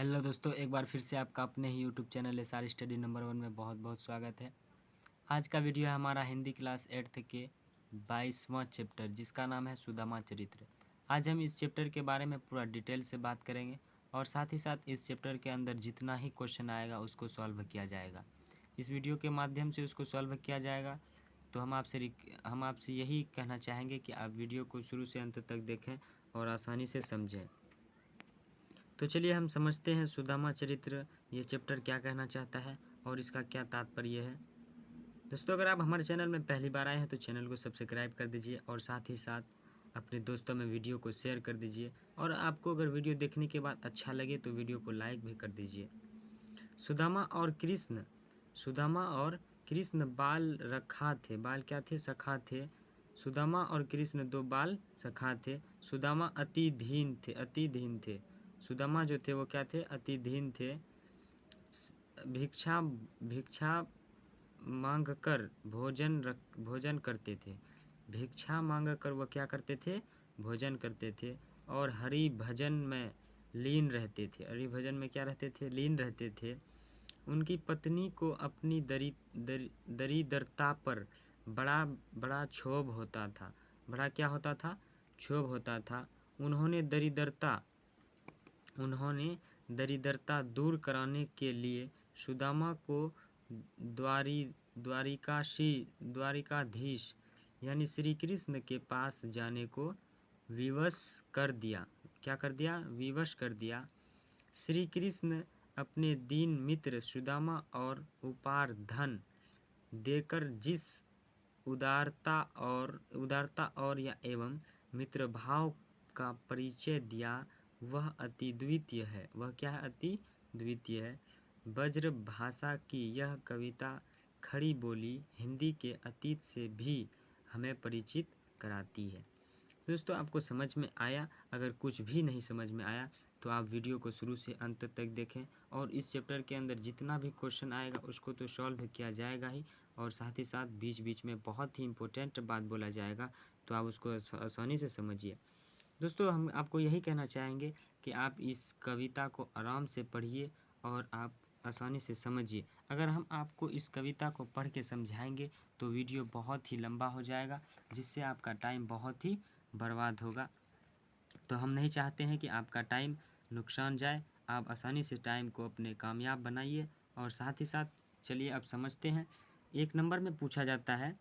Hello दोस्तों, एक बार फिर से आपका अपने ही YouTube channel SR study number 1 में बहुत बहुत स्वागत है। आज का वीडियो है हमारा हिंदी क्लास 8th के 22वां चैप्टर जिसका नाम है सुदामा चरित्र। आज हम इस चैप्टर के बारे में पूरा डिटेल से बात करेंगे और साथ ही साथ इस चैप्टर के अंदर जितना ही क्वेश्चन आएगा उसको सॉल्व किया जाएगा। इस वीडियो के माध्यम से उसको सॉल्व किया जाएगा। तो हम आपसे यही कहना चाहेंगे कि आप वीडियो को शुरू से अंत तक देखें और आसानी से समझें। तो चलिए हम समझते हैं सुदामा चरित्र ये चैप्टर क्या कहना चाहता है और इसका क्या तात्पर्य है। दोस्तों, अगर आप हमारे चैनल में पहली बार आए हैं तो चैनल को सब्सक्राइब कर दीजिए और साथ ही साथ अपने दोस्तों में वीडियो को शेयर कर दीजिए और आपको अगर वीडियो देखने के बाद अच्छा लगे तो वीडियो को लाइक भी कर दीजिए। सुदामा और कृष्ण सुदामा और कृष्ण बाल रखा थे। बाल क्या थे? सखा थे। सुदामा और कृष्ण दो बाल सखा थे। सुदामा अति दीन थे। अति दीन थे। सुदामा जो थे वो क्या थे? अति दीन थे। भिक्षा भिक्षा मांगकर भोजन करते थे। भिक्षा मांगकर वो क्या करते थे? भोजन करते थे और हरि भजन में लीन रहते थे। हरि भजन में क्या रहते थे? लीन रहते थे। उनकी पत्नी को अपनी दरिद्रता पर बड़ा बड़ा क्षोभ होता था। बड़ा क्या होता था? क्षोभ होता था। उन्होंने दरिद्रता दूर कराने के लिए सुदामा को द्वारिकाधीश यानी श्री कृष्ण के पास जाने को विवश कर दिया। क्या कर दिया? विवश कर दिया। श्री कृष्ण अपने दीन मित्र सुदामा और उपार धन देकर जिस उदारता और या एवं मित्र भाव का परिचय दिया वह अति द्वितीय है। वह क्या है? अति द्वितीय है। ब्रज भाषा की यह कविता खड़ी बोली हिंदी के अतीत से भी हमें परिचित कराती है। दोस्तों, आपको समझ में आया? अगर कुछ भी नहीं समझ में आया तो आप वीडियो को शुरू से अंत तक देखें और इस चैप्टर के अंदर जितना भी क्वेश्चन आएगा उसको तो सॉल्व किया जाएगा ही और साथ ही साथ बीच बीच में बहुत ही इम्पोर्टेंट बात बोला जाएगा, तो आप उसको आसानी से समझिए। दोस्तों, हम आपको यही कहना चाहेंगे कि आप इस कविता को आराम से पढ़िए और आप आसानी से समझिए। अगर हम आपको इस कविता को पढ़ के समझाएंगे तो वीडियो बहुत ही लंबा हो जाएगा जिससे आपका टाइम बहुत ही बर्बाद होगा। तो हम नहीं चाहते हैं कि आपका टाइम नुकसान जाए। आप आसानी से टाइम को अपने कामयाब बनाइए और साथ ही साथ चलिए अब समझते हैं। एक नंबर में पूछा जाता है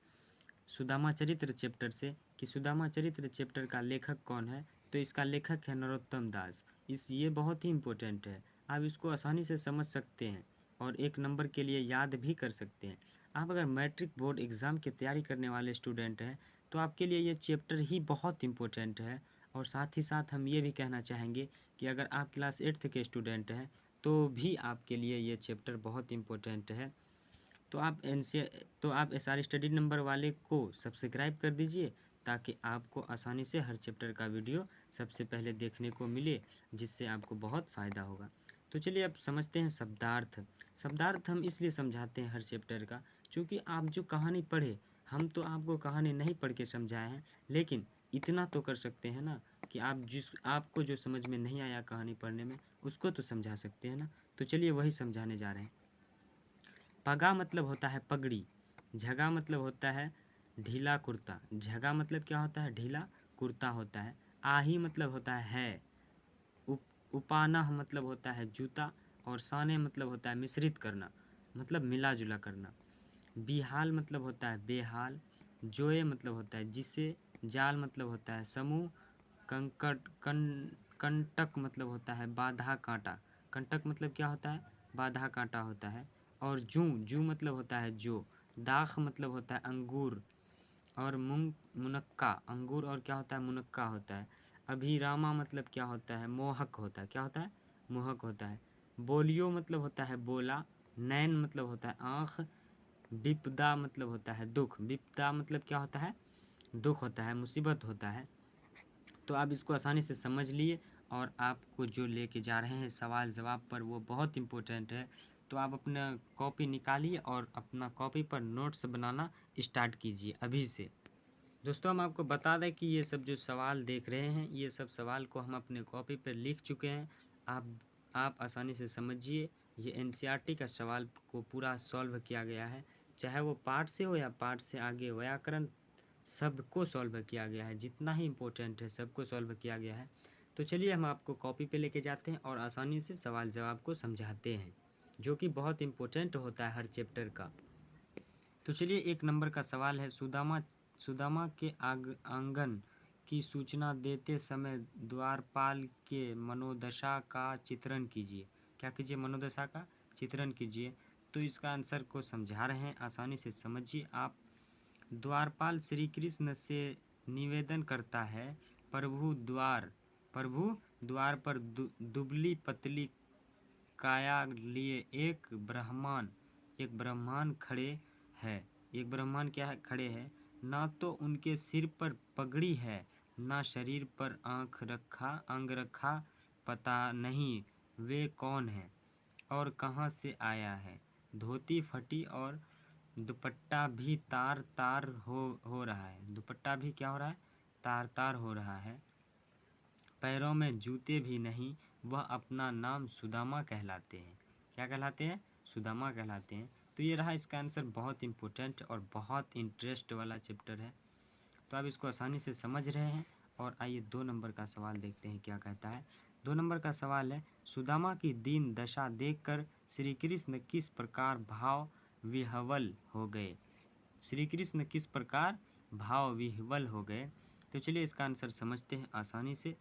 सुदामा चरित्र चैप्टर से कि सुदामा चरित्र चैप्टर का लेखक कौन है? तो इसका लेखक है नरोत्तम दास। ये बहुत ही इम्पोर्टेंट है। आप इसको आसानी से समझ सकते हैं और एक नंबर के लिए याद भी कर सकते हैं। आप अगर मैट्रिक बोर्ड एग्ज़ाम की तैयारी करने वाले स्टूडेंट हैं तो आपके लिए ये चैप्टर ही बहुत इम्पोर्टेंट है। और साथ ही साथ हम ये भी कहना चाहेंगे कि अगर आप क्लास 8th के स्टूडेंट हैं तो भी आपके लिए ये चैप्टर बहुत इम्पोर्टेंट है। तो आप एसआर स्टडी नंबर वाले को सब्सक्राइब कर दीजिए ताकि आपको आसानी से हर चैप्टर का वीडियो सबसे पहले देखने को मिले, जिससे आपको बहुत फ़ायदा होगा। तो चलिए अब समझते हैं शब्दार्थ। शब्दार्थ हम इसलिए समझाते हैं हर चैप्टर का क्योंकि आप जो कहानी पढ़े, हम तो आपको कहानी नहीं पढ़ के समझाए हैं, लेकिन इतना तो कर सकते हैं ना कि आपको जो समझ में नहीं आया कहानी पढ़ने में उसको तो समझा सकते हैं ना। तो चलिए वही समझाने जा रहे हैं। पगा मतलब होता है पगड़ी। झगा मतलब होता है ढीला कुर्ता। झगा मतलब क्या होता है? ढीला कुर्ता होता है। आही मतलब होता है। उपानह मतलब होता है जूता। और साने मतलब होता है मिश्रित करना, मतलब मिला जुला करना। बिहाल मतलब होता है बेहाल। जोए मतलब होता है जिसे। जाल मतलब होता है समूह। कंटक मतलब होता है बाधा कांटा। कंटक मतलब क्या होता है? बाधा कांटा होता है। और जू मतलब होता है जो। दाख मतलब होता है अंगूर। और मुनक्का अंगूर और क्या होता है? मुनक्का होता है। अभिरामा मतलब क्या होता है? मोहक होता है। क्या होता है? मोहक होता है। बोलियो मतलब होता है बोला। नैन मतलब होता है आँख। विपदा मतलब होता है दुख। विपदा मतलब क्या होता है? दुख होता है, मुसीबत होता है। तो आप इसको आसानी से समझ लिए और आपको जो लेके जा रहे हैं सवाल जवाब पर वो बहुत इम्पोर्टेंट है। तो आप अपना कॉपी निकालिए और अपना कॉपी पर नोट्स बनाना स्टार्ट कीजिए अभी से। दोस्तों, हम आपको बता दें कि ये सब जो सवाल देख रहे हैं ये सब सवाल को हम अपने कॉपी पर लिख चुके हैं। आप आप आसानी से समझिए। ये एनसीईआरटी का सवाल को पूरा सॉल्व किया गया है, चाहे वो पाठ से हो या पाठ से आगे, व्याकरण सबको सॉल्व किया गया है, जितना ही इम्पोर्टेंट है सबको सॉल्व किया गया है। तो चलिए हम आपको कॉपी पे लेके जाते हैं और आसानी से सवाल जवाब को समझाते हैं, जो कि बहुत इम्पोर्टेंट होता है हर चैप्टर का। तो चलिए 1 नंबर का सवाल है, सुदामा सुदामा के आंगन की सूचना देते समय द्वारपाल के मनोदशा का चित्रण कीजिए। क्या कीजिए? मनोदशा का चित्रण कीजिए। तो इसका आंसर को समझा रहे हैं, आसानी से समझिए आप। द्वारपाल श्री कृष्ण से निवेदन करता है, प्रभु द्वार पर दुबली पतली काया लिए एक ब्राह्मण खड़े है। एक ब्राह्मण क्या है? खड़े है। ना तो उनके सिर पर पगड़ी है, ना शरीर पर अंग रखा, पता नहीं वे कौन है और कहाँ से आया है। धोती फटी और दुपट्टा भी तार तार हो रहा है। दुपट्टा भी क्या हो रहा है? तार तार हो रहा है। पैरों में जूते भी नहीं। वह अपना नाम सुदामा कहलाते हैं। क्या कहलाते हैं? सुदामा कहलाते हैं। तो ये रहा इसका आंसर। बहुत इम्पोर्टेंट और बहुत इंटरेस्ट वाला चैप्टर है, तो आप इसको आसानी से समझ रहे हैं। और आइए 2 नंबर का सवाल देखते हैं क्या कहता है। 2 नंबर का सवाल है, सुदामा की दीन दशा देखकर श्री कृष्ण किस प्रकार भाव विह्वल हो गए। श्री कृष्ण किस प्रकार भाव विह्वल हो गए। तो चलिए इसका आंसर समझते हैं आसानी से।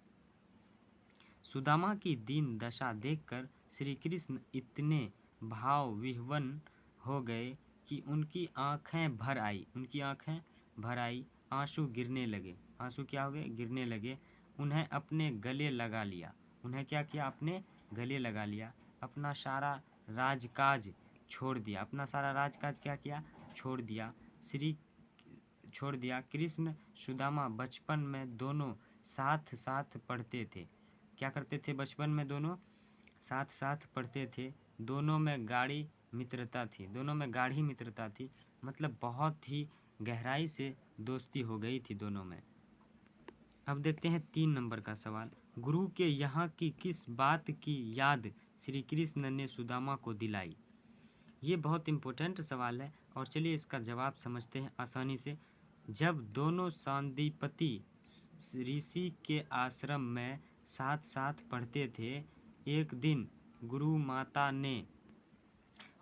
सुदामा की दीन दशा देखकर श्री कृष्ण इतने भाव विह्वल हो गए कि उनकी आंखें भर आई, आंसू गिरने लगे। आंसू क्या हुए? गिरने लगे। उन्हें अपने गले लगा लिया। उन्हें क्या किया? अपने गले लगा लिया। अपना सारा राजकाज छोड़ दिया। अपना सारा राजकाज क्या किया? छोड़ दिया। श्री छोड़ दिया। कृष्ण सुदामा बचपन में दोनों साथ साथ पढ़ते थे। क्या करते थे? बचपन में दोनों साथ साथ पढ़ते थे। दोनों में गाढ़ी मित्रता थी। मतलब बहुत ही गहराई से दोस्ती हो गई थी दोनों में। अब देखते हैं 3 नंबर का सवाल। गुरु के यहाँ की किस बात की याद श्री कृष्ण ने सुदामा को दिलाई। ये बहुत इम्पोर्टेंट सवाल है और चलिए इसका जवाब समझते हैं आसानी से। जब दोनों सांदीपति ऋषि के आश्रम में साथ साथ पढ़ते थे, एक दिन गुरु माता ने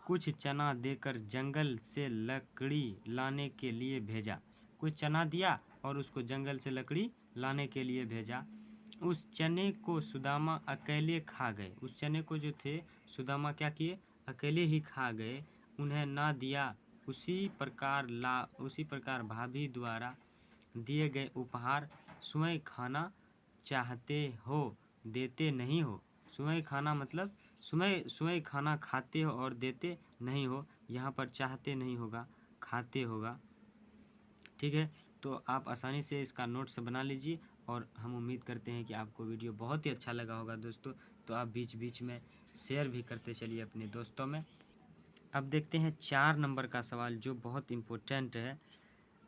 कुछ चना देकर जंगल से लकड़ी लाने के लिए भेजा। कुछ चना दिया और उसको जंगल से लकड़ी लाने के लिए भेजा। उस चने को सुदामा अकेले खा गए। उस चने को जो थे सुदामा क्या किए? अकेले ही खा गए। उन्हें ना दिया। उसी प्रकार भाभी द्वारा दिए गए उपहार स्वयं खाना चाहते हो, देते नहीं हो। स्वयं खाना मतलब स्वयं खाना खाते हो और देते नहीं हो। यहाँ पर चाहते नहीं होगा, खाते होगा। ठीक है, तो आप आसानी से इसका नोट्स बना लीजिए और हम उम्मीद करते हैं कि आपको वीडियो बहुत ही अच्छा लगा होगा दोस्तों। तो आप बीच बीच में शेयर भी करते चलिए अपने दोस्तों में। अब देखते हैं 4 नंबर का सवाल जो बहुत इम्पोर्टेंट है।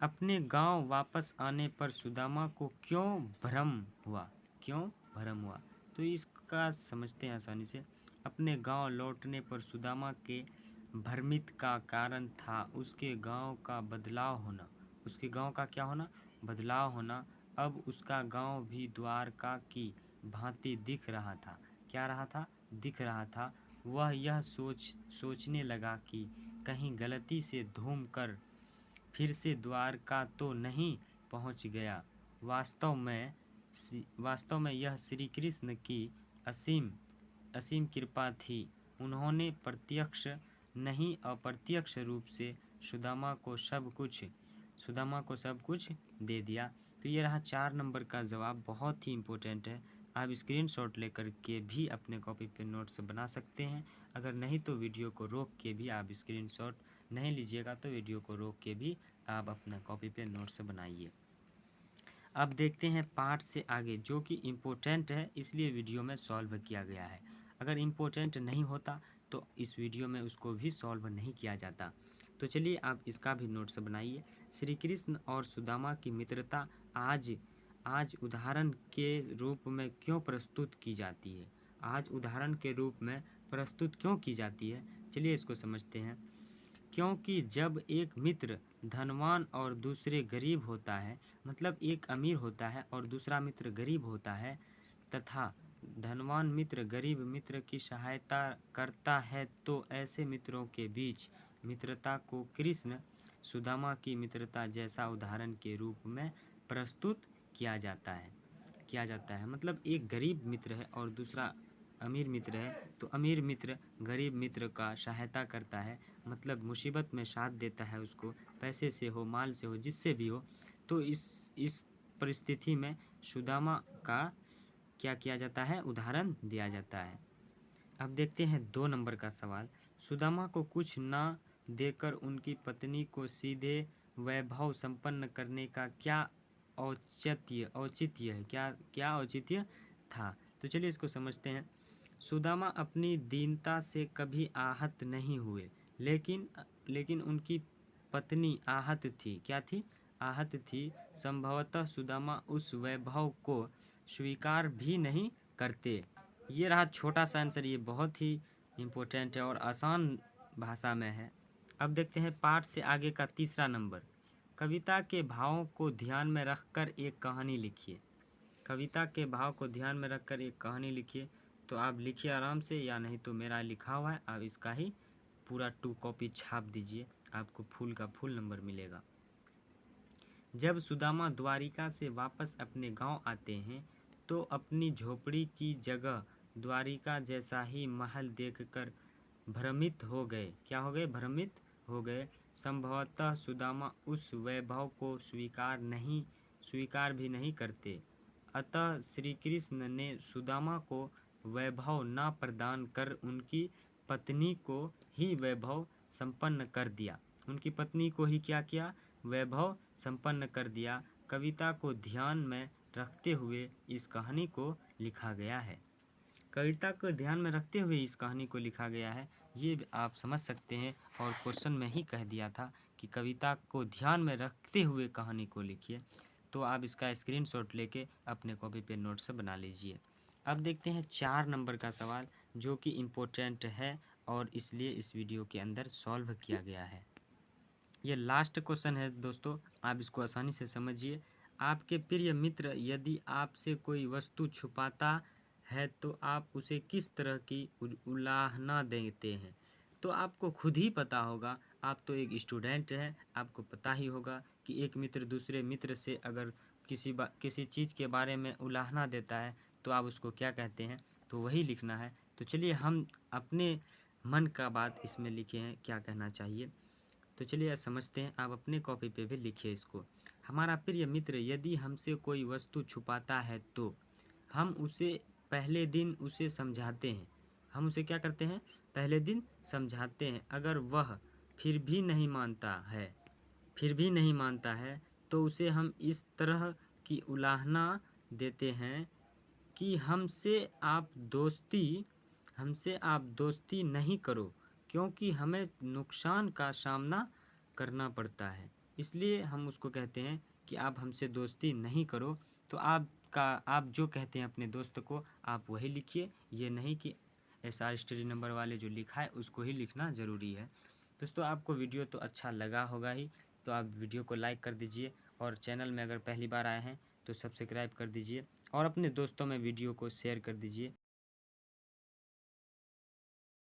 अपने गांव वापस आने पर सुदामा को क्यों भ्रम हुआ? क्यों भ्रम हुआ? तो इसका समझते हैं आसानी से। अपने गांव लौटने पर सुदामा के भ्रमित का कारण था उसके गांव का बदलाव होना। उसके गांव का क्या होना? बदलाव होना। अब उसका गांव भी द्वारका की भांति दिख रहा था। क्या रहा था? दिख रहा था। वह यह सोचने लगा कि कहीं गलती से धूम कर फिर से द्वारका तो नहीं पहुंच गया। वास्तव में यह श्री कृष्ण की असीम कृपा थी। उन्होंने प्रत्यक्ष नहीं अप्रत्यक्ष रूप से सुदामा को सब कुछ दे दिया। तो ये रहा 4 नंबर का जवाब। बहुत ही इम्पोर्टेंट है। आप स्क्रीनशॉट लेकर के भी अपने कॉपी पे नोट्स बना सकते हैं। अगर नहीं तो वीडियो को रोक के भी आप स्क्रीनशॉट नहीं लीजिएगा तो वीडियो को रोक के भी आप अपना कॉपी पे नोट्स बनाइए। अब देखते हैं पार्ट से आगे जो कि इम्पोर्टेंट है, इसलिए वीडियो में सॉल्व किया गया है। अगर इम्पोर्टेंट नहीं होता तो इस वीडियो में उसको भी सॉल्व नहीं किया जाता। तो चलिए आप इसका भी नोट्स बनाइए। श्री कृष्ण और सुदामा की मित्रता आज उदाहरण के रूप में क्यों प्रस्तुत की जाती है? आज उदाहरण के रूप में प्रस्तुत क्यों की जाती है? चलिए इसको समझते हैं। क्योंकि जब एक मित्र धनवान और दूसरे गरीब होता है, मतलब एक अमीर होता है और दूसरा मित्र गरीब होता है, तथा धनवान मित्र गरीब मित्र की सहायता करता है, तो ऐसे मित्रों के बीच मित्रता को कृष्ण सुदामा की मित्रता जैसा उदाहरण के रूप में प्रस्तुत किया जाता है। मतलब एक गरीब मित्र है और दूसरा अमीर मित्र है, तो अमीर मित्र गरीब मित्र का सहायता करता है, मतलब मुसीबत में साथ देता है उसको, पैसे से हो, माल से हो, जिससे भी हो। तो इस परिस्थिति में सुदामा का क्या किया जाता है? उदाहरण दिया जाता है। अब देखते हैं 2 नंबर का सवाल। सुदामा को कुछ न देकर उनकी पत्नी को सीधे वैभव संपन्न करने का क्या औचित्य है? क्या औचित्य था? तो चलिए इसको समझते हैं। सुदामा अपनी दीनता से कभी आहत नहीं हुए, लेकिन उनकी पत्नी आहत थी। क्या थी? आहत थी। संभवतः सुदामा उस वैभव को स्वीकार भी नहीं करते। ये रहा छोटा सा आंसर। ये बहुत ही इम्पोर्टेंट है और आसान भाषा में है। अब देखते हैं पाठ से आगे का 3रा नंबर। कविता के भावों को ध्यान में रखकर एक कहानी लिखिए। कविता के भाव को ध्यान में रखकर एक कहानी लिखिए। तो आप लिखिए आराम से, या नहीं तो मेरा लिखा हुआ है, आप इसका ही पूरा 2 कॉपी छाप दीजिए, आपको फुल का फुल नंबर मिलेगा। जब सुदामा द्वारिका से वापस अपने गांव आते हैं, तो अपनी झोपड़ी की जगह द्वारिका जैसा ही महल देखकर भ्रमित हो गए। क्या हो गए? भ्रमित हो गए। संभवतः सुदामा उस वैभव को स्वीकार भी नहीं करते। अतः श्री कृष्ण ने सुदामा को वैभव न प्रदान कर उनकी पत्नी को ही वैभव संपन्न कर दिया। उनकी पत्नी को ही क्या किया? वैभव संपन्न कर दिया। कविता को ध्यान में रखते हुए इस कहानी को लिखा गया है। कविता को ध्यान में रखते हुए इस कहानी को लिखा गया है, ये आप समझ सकते हैं। और क्वेश्चन में ही कह दिया था कि कविता को ध्यान में रखते हुए कहानी को लिखिए। तो आप इसका स्क्रीनशॉट लेके अपने कॉपी पे नोट्स बना लीजिए। अब देखते हैं 4 नंबर का सवाल, जो कि इम्पोर्टेंट है और इसलिए इस वीडियो के अंदर सॉल्व किया गया है। ये लास्ट क्वेश्चन है दोस्तों, आप इसको आसानी से समझिए। आपके प्रिय मित्र यदि आपसे कोई वस्तु छुपाता है, तो आप उसे किस तरह की उलाहना देते हैं? तो आपको खुद ही पता होगा, आप तो एक स्टूडेंट हैं, आपको पता ही होगा कि एक मित्र दूसरे मित्र से अगर किसी चीज़ के बारे में उलाहना देता है, तो आप उसको क्या कहते हैं? तो वही लिखना है। तो चलिए हम अपने मन का बात इसमें लिखे हैं, क्या कहना चाहिए। तो चलिए समझते हैं, आप अपने कॉपी पे भी लिखिए इसको। हमारा प्रिय मित्र यदि हमसे कोई वस्तु छुपाता है, तो हम उसे पहले दिन उसे समझाते हैं। हम उसे क्या करते हैं? पहले दिन समझाते हैं। अगर वह फिर भी नहीं मानता है, तो उसे हम इस तरह की उलाहना देते हैं कि हमसे आप दोस्ती नहीं करो, क्योंकि हमें नुकसान का सामना करना पड़ता है। इसलिए हम उसको कहते हैं कि आप हमसे दोस्ती नहीं करो। तो आप जो कहते हैं अपने दोस्त को, आप वही लिखिए। ये नहीं कि SR स्टडी नंबर वाले जो लिखा है उसको ही लिखना ज़रूरी है। दोस्तों, आपको वीडियो तो अच्छा लगा होगा ही, तो आप वीडियो को लाइक कर दीजिए और चैनल में अगर पहली बार आए हैं तो सब्सक्राइब कर दीजिए और अपने दोस्तों में वीडियो को शेयर कर दीजिए।